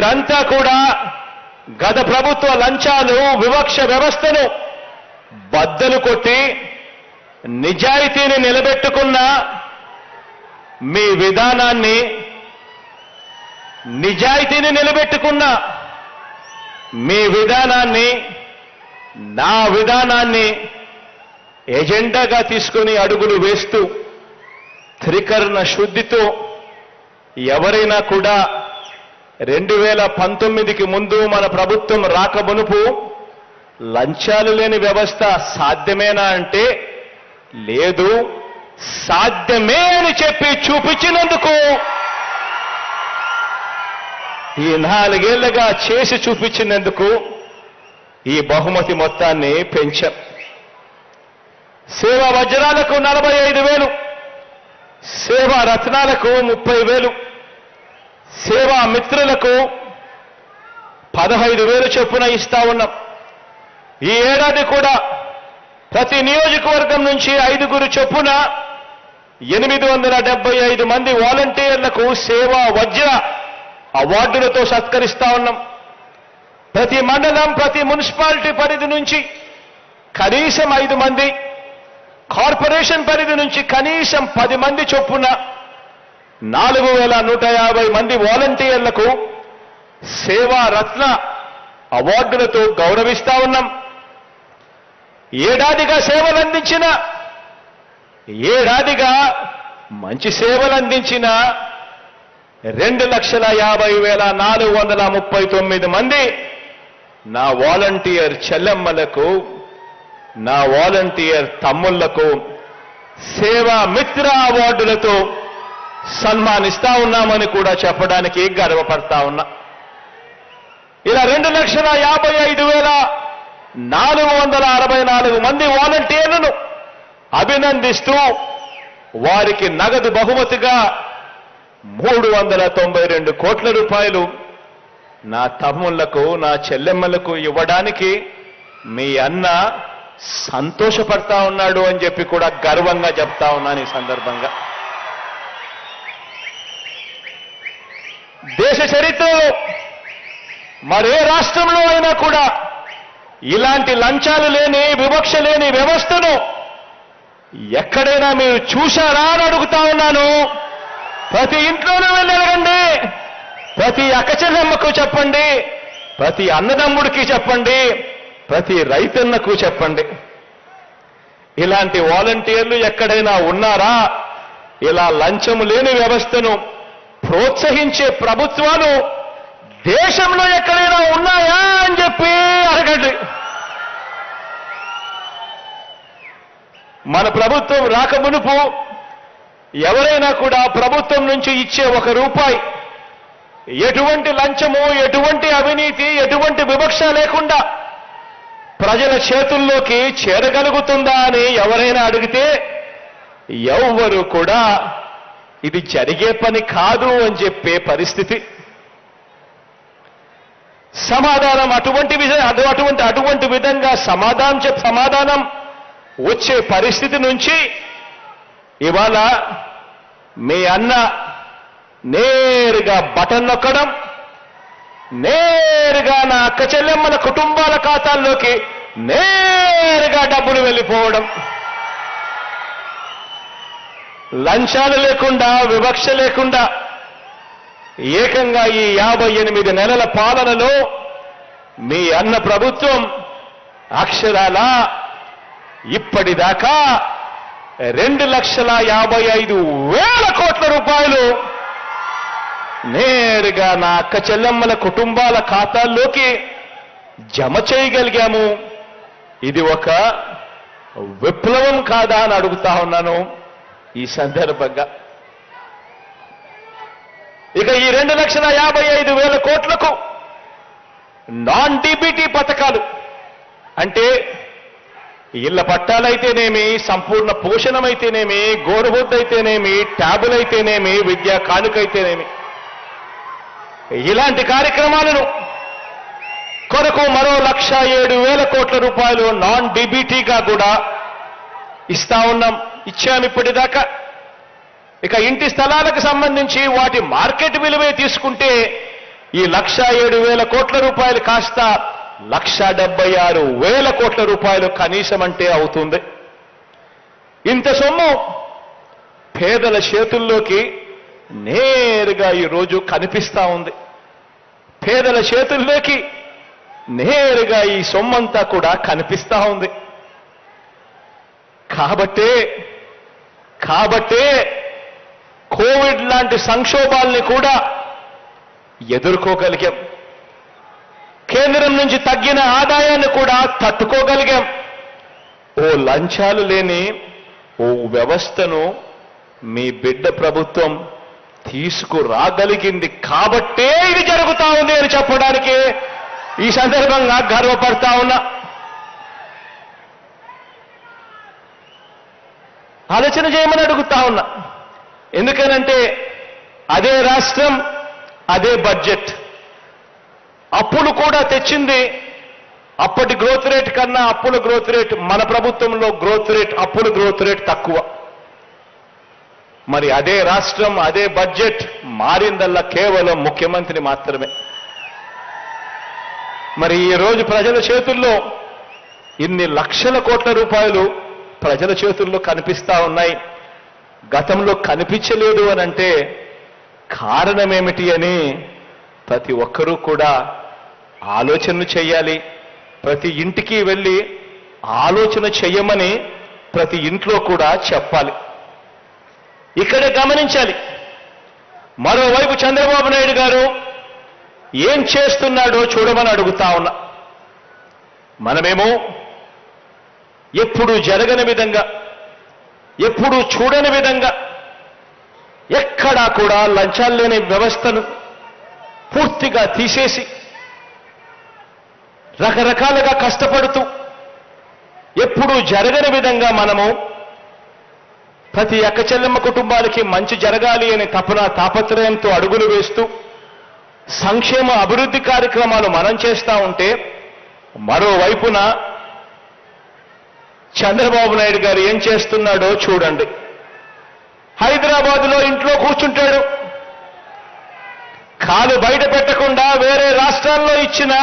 ఇదంతా కూడా గత ప్రభుత్వ లంచాలు వివక్ష వ్యవస్థను బద్దలు కొట్టి నిజాయితీని నిలబెట్టుకున్న మీ విధానాన్ని నా విధానాన్ని ఎజెండాగా తీసుకొని అడుగులు వేస్తూ త్రికరణ శుద్ధితో ఎవరైనా కూడా 2019కి ముందు మన ప్రభుత్వం రాకమునుపు లంచాలు లేని వ్యవస్థ సాధ్యమేనా అంటే లేదు, సాధ్యమే అని చెప్పి చూపించినందుకు ఈ 4 ఏళ్లుగా చేసి చూపించినందుకు ఈ బహుమతి మొత్తాన్ని పెంచాం. సేవా వజ్రాలకు 45,000, సేవా రత్నాలకు 30,000, సేవా మిత్రులకు 15,000 చొప్పున ఇస్తా ఉన్నాం. ఈ ఏడాది కూడా ప్రతి నియోజకవర్గం నుంచి 5 చొప్పున 875 మంది వాలంటీర్లకు సేవా వజ్ర అవార్డులతో సత్కరిస్తా ఉన్నాం. ప్రతి మండలం, ప్రతి మున్సిపాలిటీ పరిధి నుంచి కనీసం 5 మంది, కార్పొరేషన్ పరిధి నుంచి కనీసం 10 మంది చొప్పున 4,150 మంది వాలంటీర్లకు సేవా రత్న అవార్డులతో గౌరవిస్తా ఉన్నాం. ఏడాదిగా మంచి సేవలందించిన 2,50,439 మంది నా వాలంటీర్ చెల్లెమ్మలకు, నా వాలంటీర్ తమ్ముళ్లకు సేవా మిత్ర అవార్డులతో సన్మానిస్తా ఉన్నామని కూడా చెప్పడానికి గర్వపడతా ఉన్నా. ఇలా 2,55,464 మంది వాలంటీర్లను అభినందిస్తూ వారికి నగదు బహుమతిగా 392 కోట్ల రూపాయలు నా తమ్ముళ్లకు, నా చెల్లెమ్మలకు ఇవ్వడానికి మీ అన్న సంతోషపడతా ఉన్నాడు అని చెప్పి కూడా గర్వంగా చెప్తా ఉన్నాను. ఈ సందర్భంగా దేశ చరిత్రలో మరే రాష్ట్రంలో అయినా కూడా ఇలాంటి లంచాలు లేని, వివక్ష లేని వ్యవస్థను ఎక్కడైనా మీరు చూశారా అని అడుగుతా ఉన్నాను. ప్రతి ఇంట్లోనూ వెళ్ళి అడగండి, ప్రతి అక్కచెల్లెమ్మకు చెప్పండి, ప్రతి అన్నదమ్ముడికి చెప్పండి, ప్రతి రైతన్నకు చెప్పండి. ఇలాంటి వాలంటీర్లు ఎక్కడైనా ఉన్నారా? ఇలా లంచము లేని వ్యవస్థను ప్రోత్సహించే ప్రభుత్వాలు దేశంలో ఎక్కడైనా ఉన్నాయా అని చెప్పి అడగండి. మన ప్రభుత్వం రాకమునుపు ఎవరైనా కూడా ప్రభుత్వం నుంచి ఇచ్చే 1 రూపాయి ఎటువంటి లంచము, ఎటువంటి అవినీతి, ఎటువంటి వివక్ష లేకుండా ప్రజల చేతుల్లోకి చేరగలుగుతుందా అని ఎవరైనా అడిగితే ఎవ్వరూ కూడా ఇది జరిగే పని కాదు అని చెప్పే పరిస్థితి. సమాధానం అటువంటి విధంగా సమాధానం వచ్చే పరిస్థితి నుంచి ఇవాళ మీ అన్న నేరుగా బటన్ నొక్కడం, నేరుగా నా అక్క చెల్లెమ్మల కుటుంబాల ఖాతాల్లోకి నేరుగా డబ్బులు వెళ్ళిపోవడం, లంచాలు లేకుండా, వివక్ష లేకుండా ఏకంగా ఈ 58 నెలల పాలనలో మీ అన్న ప్రభుత్వం అక్షరాల ఇప్పటిదాకా 2,55,000 కోట్ల రూపాయలు నేరుగా నా అక్క చెల్లెమ్మల కుటుంబాల ఖాతాల్లోకి జమ చేయగలిగాము. ఇది ఒక విప్లవం కాదా అని అడుగుతా ఉన్నాను ఈ సందర్భంగా. ఇక ఈ 2,55,000 కోట్లకు నాన్ డీబీటీ పథకాలు అంటే ఇళ్ల పట్టాలైతేనేమి, సంపూర్ణ పోషణమైతేనేమి, గోరుబొద్దైతేనేమి, ట్యాబులైతేనేమి, విద్యా కానుకైతేనేమి, ఇలాంటి కార్యక్రమాలను కొరకు మరో 1,07,000 కోట్ల రూపాయలు నాన్ డీబీటీగా కూడా ఇస్తా ఉన్నాం, ఇచ్చాము ఇప్పటిదాకా. ఇక ఇంటి స్థలాలకు సంబంధించి వాటి మార్కెట్ విలువే తీసుకుంటే ఈ 1,07,000 కోట్ల రూపాయలు కాస్త 1,76,000 కోట్ల రూపాయలు కనీసం అంటే అవుతుంది. ఇంత సొమ్ము పేదల చేతుల్లోకి నేరుగా ఈరోజు కనిపిస్తా ఉంది. పేదల చేతుల్లోకి నేరుగా ఈ సొమ్మంతా కూడా కనిపిస్తా ఉంది. కాబట్టే కోవిడ్ లాంటి సంక్షోభాల్ని కూడా ఎదుర్కోగలిగాం. కేంద్రం నుంచి తగ్గిన ఆదాయాన్ని కూడా తట్టుకోగలిగాం. ఓ లంచాలు లేని ఓ వ్యవస్థను మీ బిడ్డ ప్రభుత్వం తీసుకురాగలిగింది. కాబట్టే ఇది జరుగుతా ఉంది అని చెప్పడానికి ఈ సందర్భంగా గర్వపడతా ఉన్నా. ఆలోచన చేయమని అడుగుతా ఉన్నా. ఎందుకనంటే అదే రాష్ట్రం, అదే బడ్జెట్. అప్పులు కూడా తెచ్చింది అప్పటి గ్రోత్ రేట్ కన్నా అప్పుల గ్రోత్ రేట్, మన ప్రభుత్వంలో గ్రోత్ రేట్, అప్పుల గ్రోత్ రేట్ తక్కువ. మరి అదే రాష్ట్రం, అదే బడ్జెట్ మారిందల్లా కేవలం ముఖ్యమంత్రి మాత్రమే. మరి ఈ రోజు ప్రజల చేతుల్లో ఇన్ని లక్షల కోట్ల రూపాయలు ప్రజల చేతుల్లో కనిపిస్తా ఉన్నాయి. గతంలో కనిపించలేదు అని అంటే కారణమేమిటి అని ప్రతి ఒక్కరూ కూడా ఆలోచన చేయాలి. ప్రతి ఇంటికి వెళ్ళి ఆలోచన చేయమని ప్రతి ఇంట్లో కూడా చెప్పాలి. ఇక్కడే గమనించాలి. మరోవైపు చంద్రబాబు నాయుడు గారు ఏం చేస్తున్నాడో చూడమని అడుగుతా ఉన్నా. మనమేమో ఎప్పుడూ జరగని విధంగా, ఎప్పుడూ చూడని విధంగా, ఎక్కడా కూడా లంచాలు లేని వ్యవస్థను పూర్తిగా తీసేసి రకరకాలుగా కష్టపడుతూ ఎప్పుడూ జరగని విధంగా మనము ప్రతి అక్కచెల్లెమ్మ కుటుంబాలకి మంచి జరగాలి అనే తాపత్రయంతో అడుగులు వేస్తూ సంక్షేమ అభివృద్ధి కార్యక్రమాలు మనం చేస్తా ఉంటే, మరోవైపున చంద్రబాబు నాయుడు గారు ఏం చేస్తున్నాడో చూడండి. హైదరాబాదులో ఇంట్లో కూర్చుంటాడు. కాలు బయట పెట్టకుండా వేరే రాష్ట్రాల్లో ఇచ్చిన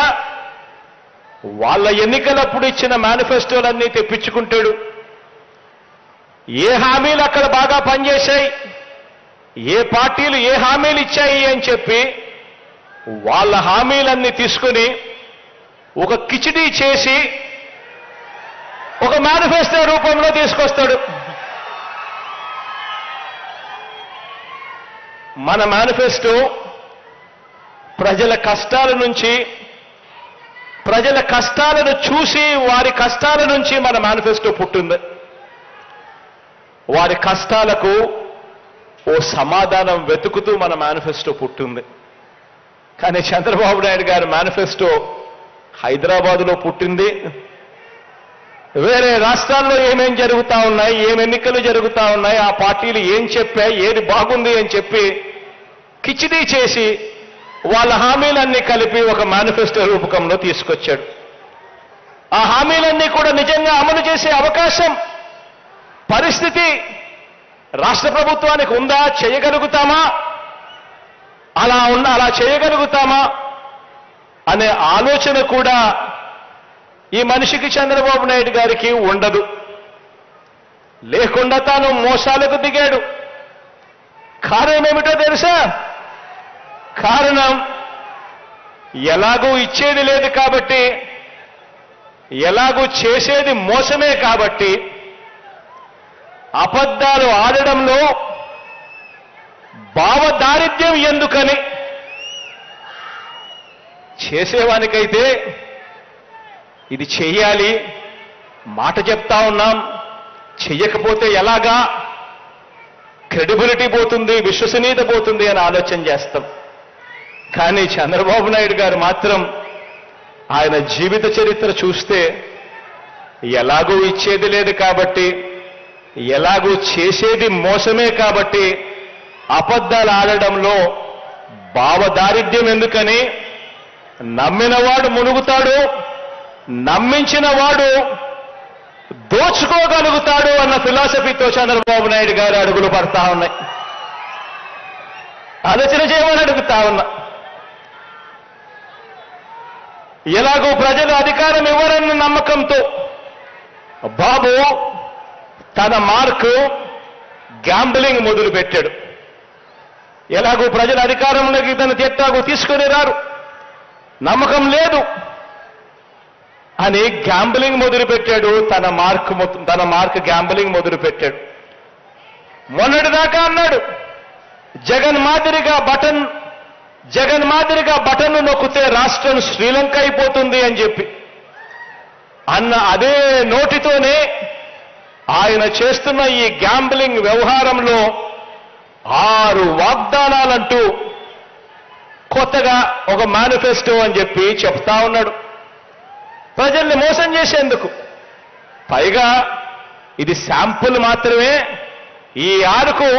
వాళ్ళ ఎన్నికలప్పుడు ఇచ్చిన మేనిఫెస్టోలన్నీ తెప్పించుకుంటాడు. ఏ హామీలు అక్కడ బాగా పనిచేశాయి, ఏ పార్టీలు ఏ హామీలు ఇచ్చాయి అని చెప్పి వాళ్ళ హామీలన్నీ తీసుకుని ఒక కిచిడీ చేసి ఒక మేనిఫెస్టో రూపంలో తీసుకొస్తాడు. మన మేనిఫెస్టో ప్రజల కష్టాల నుంచి, ప్రజల కష్టాలను చూసి వారి కష్టాల నుంచి మన మేనిఫెస్టో పుట్టింది. వారి కష్టాలకు ఓ సమాధానం వెతుకుతూ మన మేనిఫెస్టో పుట్టింది. కానీ చంద్రబాబు నాయుడు గారి మేనిఫెస్టో హైదరాబాదులో పుట్టింది. వేరే రాష్ట్రాల్లో ఏమేం జరుగుతా ఉన్నాయి, ఏం ఎన్నికలు జరుగుతా ఉన్నాయి, ఆ పార్టీలు ఏం చెప్పాయి, ఏది బాగుంది అని చెప్పి కిచిడీ చేసి వాళ్ళ హామీలన్నీ కలిపి ఒక మేనిఫెస్టో రూపకంలో తీసుకొచ్చాడు. ఆ హామీలన్నీ కూడా నిజంగా అమలు చేసే అవకాశం, పరిస్థితి రాష్ట్ర ప్రభుత్వానికి ఉందా? చేయగలుగుతామా? అలా చేయగలుగుతామా అనే ఆలోచన కూడా ఈ మనిషికి, చంద్రబాబు నాయుడు గారికి ఉండదు. లేకుండా తాను మోసాలకు దిగాడు. కారణం ఏమిటో తెలుసా? కారణం ఎలాగూ ఇచ్చేది లేదు కాబట్టి, ఎలాగూ చేసేది మోసమే కాబట్టి, అబద్ధాలు ఆడడంలో భావదారిద్ర్యం ఎందుకని, చేసేవానికైతే ఇది చెయ్యాలి, మాట చెప్తా ఉన్నాం, చెయ్యకపోతే ఎలాగా, క్రెడిబిలిటీ పోతుంది, విశ్వసనీయత పోతుంది అని ఆలోచన చేస్తాం. కానీ చంద్రబాబు నాయుడు గారు మాత్రం ఆయన జీవిత చరిత్ర చూస్తే ఎలాగూ ఇచ్చేది లేదు కాబట్టి, ఎలాగూ చేసేది మోసమే కాబట్టి, అబద్ధాలు ఆడడంలో భావదారిద్ర్యం ఎందుకని, నమ్మినవాడు మునుగుతాడు, నమ్మించిన వాడు దోచుకోగలుగుతాడు అన్న ఫిలాసఫీతో చంద్రబాబు నాయుడు గారు అడుగులు పడతా ఉన్నాయి. ఆలోచన చేయమని అడుగుతా ఉన్నా. ఎలాగో ప్రజలు అధికారం ఇవ్వరన్న నమ్మకంతో బాబు తన మార్కు గ్యాంబ్లింగ్ మొదలుపెట్టాడు. ఎలాగో ప్రజల అధికారంలోకి తన ఎట్టాగో తీసుకుని రారు, నమ్మకం లేదు అని గ్యాంబ్లింగ్ మొదలుపెట్టాడు. తన మార్క్ గ్యాంబ్లింగ్ మొదలుపెట్టాడు. మొన్నటిదాకా అన్నాడు జగన్ మాదిరిగా బటన్ నొక్కితే రాష్ట్రం శ్రీలంక అయిపోతుంది అని చెప్పి అన్న అదే నోటితోనే ఆయన చేస్తున్న ఈ గ్యాంబ్లింగ్ వ్యవహారంలో 6 వాగ్దానాలంటూ కొత్తగా ఒక మేనిఫెస్టో అని చెప్పి చెప్తా ఉన్నాడు ప్రజల్ని మోసం చేసేందుకు. పైగా ఇది శాంపుల్ మాత్రమే, ఈ 6కు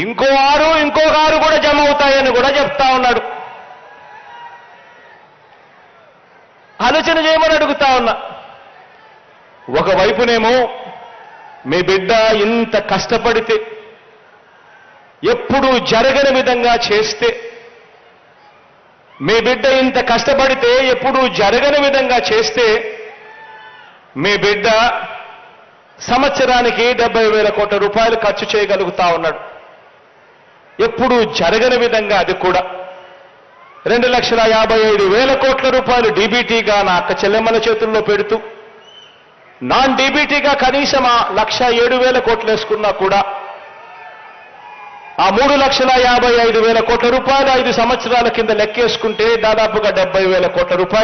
ఇంకో 6 కూడా జమ అవుతాయని కూడా చెప్తా ఉన్నాడు. ఆలోచన చేయమని అడుగుతా ఉన్నా. ఒకవైపునేమో మీ బిడ్డ ఇంత కష్టపడితే, ఎప్పుడూ జరగని విధంగా చేస్తే, మీ బిడ్డ ఇంత కష్టపడితే ఎప్పుడూ జరగని విధంగా చేస్తే మీ బిడ్డ సంవత్సరానికి 70,000 కోట్ల రూపాయలు ఖర్చు చేయగలుగుతా ఉన్నాడు. ఎప్పుడూ జరగని విధంగా అది కూడా 2,55,000 కోట్ల రూపాయలు డీబీటీగా నా అక్క చెల్లెమ్మల చేతుల్లో పెడుతూ, నాన్ డీబీటీగా కనీసం 1,07,000 కోట్లు వేసుకున్నా కూడా ఆ 3,55,000 కోట్ల రూపాయలు 5 సంవత్సరాల కింద లెక్కేసుకుంటే దాదాపుగా 70,000 కోట్ల రూపాయలు